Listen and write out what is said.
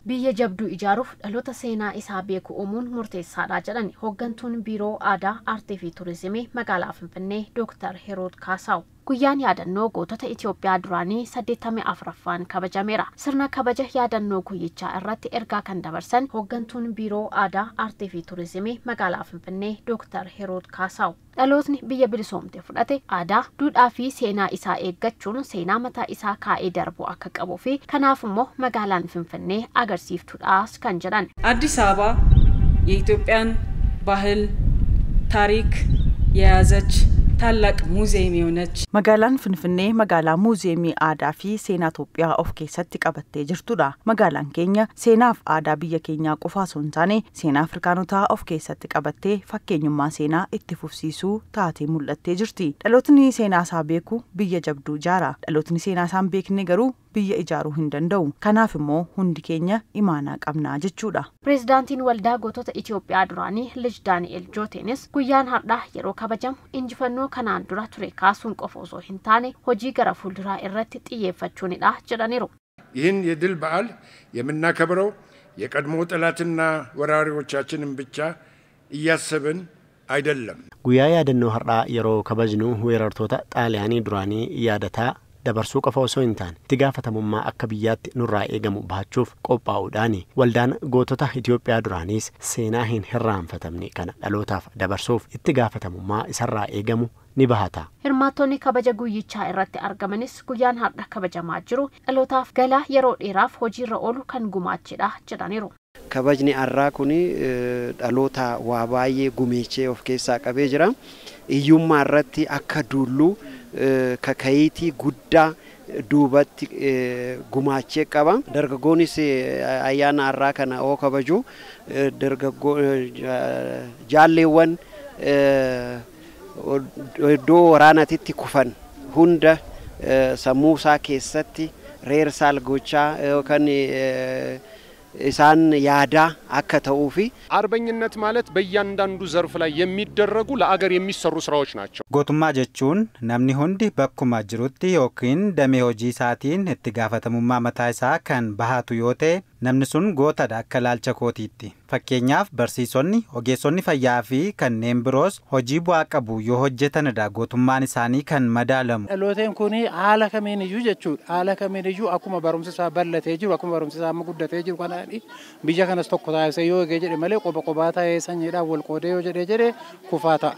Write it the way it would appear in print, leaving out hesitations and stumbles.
biyya jabduu ijaaruuf dhaloota seenaa isaa beeku uumuun murteessaadha jedhan hooggantuun biiroo aadaa aartii fi turizimii magaalaa Finfinnee Dr. Hiruut Kaasaw. Guyyaan yaadannoo gootota Itoophiyaa duraanii 84ffaan kabajameera. Sirna kabaja yaadannoo guyyichaa irratti ergaa kan dabarsan hooggantuun biiroo aadaa aartii fi turizimii magaalaa Finfinnee Dr. Hiruut Kaasaw. Dhalootni biyya bilisoomte fudhate aadaa, duudhaa fi seenaa isaa eeggachuun seenaa mataa isaa kaa'ee darbu akka qabuu fi kanaaf immoo magaalaan Finfinnee agarsiiftuudhaas kan jedhan. አዲስ አበባ የኢትዮጵያን ባህል ታሪክ የያዘች ታላቅ ሙዚየም የሆነች magaalaan Finfinnee magaalaa muuziyeemii aadaa fi seenaa Itoophiyaa of keessatti qabattee jirtudha. Magaalaan keenya seenaaf aadaa biyya keenyaa qofaa osoo hin taane seenaa Afrikaanotaa of keessatti qabattee fakkeenyummaa seenaa itti fufsiisuu taatee mul'attee jirti. Dhalootni seenaa isaa beeku biyya jabduu ijaara. Dhalootni seenaa isaa hin beekne garuu biyya ijaaruu hin danda'u. Kanaaf immoo hundi keenya imaanaa qabnaa jechuudha. Pireezidaantiin waldaa gootota Itoophiyaa duraanii Lij Daani'el Jootenis guyyaan har'aa yeroo kabajamu injifannoo kanaan dura ture kaasuun qofa osoo hin taane hojii gara fuulduraa irratti xiyyeeffachuunidha jedhaniiru. ይህን የድል በዓል የምናከብረው የቀድሞ ጠላትና ወራሪዎቻችንን ብቻ እያሰብን አይደለም። ጉያ ያደነው har'a yeroo kabajnu weerartoota xaaliyaanii duraanii yaadataa dabarsuu qofa osoo hin taane itti gaafatamummaa akka biyyaatti nurraa eegamu baachuuf qophaa'uudhaani waldaan gootota Itoophiyaa duraaniis seenaa hin hirraanfatamne kana dhalootaaf dabarsuuf itti gaafatamummaa isarraa eegamu ni bahata. Hirmaattonni kabaja guyyichaa irratti argamanis guyyaan har'a kabajamaa jiru dhalootaaf galaa yeroo dheeraaf hojiirra oolu kan gumaachedha jedhaniiru. Kabajni har'aa kuni dhaloota waa baay'ee gumeechee of keessaa qabee jira. Iyyummaa irratti akka duulluu kakayitii guddaa duubatti gumaachee qaba. Dargaggoonis ayyaana har'aa kana oo kabaju jaalleewwan iddoo waraanatitti kufan hunda sammuu isaa keessatti reersaal gochaa yookaan isaan yaada akka ta'uu fi አርበኝነት ማለት በእያንዳንዱ ዘርፍ ላይ የሚደረጉ ለአገር የሚሰሩ ስራዎች ናቸው። ጎቱማ ጀቹን namni hundi bakkuma jirutti yookiin damee hojii isaatiin itti gaafatamummaa mataa isaa kan bahatu yoo ta'e namni sun gootadha akka laalcha kootiitti. Fakkeenyaaf barsiisonni, ogeessonni fayyaa fi kanneen biroos hojii bu'aa qabu yoo hojjetanidha gootummaan isaanii kan madaalamu. Dhalooteen kun haala kamiin iyyuu jechuudha. Haala kamiin iyyuu akkuma barumsa isaa bal'atee jiru, akkuma barumsa isaa guddatee jiru kanaani biyya kanas tokko taasisee yoo jedhe malee qoba qobaa ta'ee sanyiidhaan wal qoodee yoo jedhe kufaa ta'a.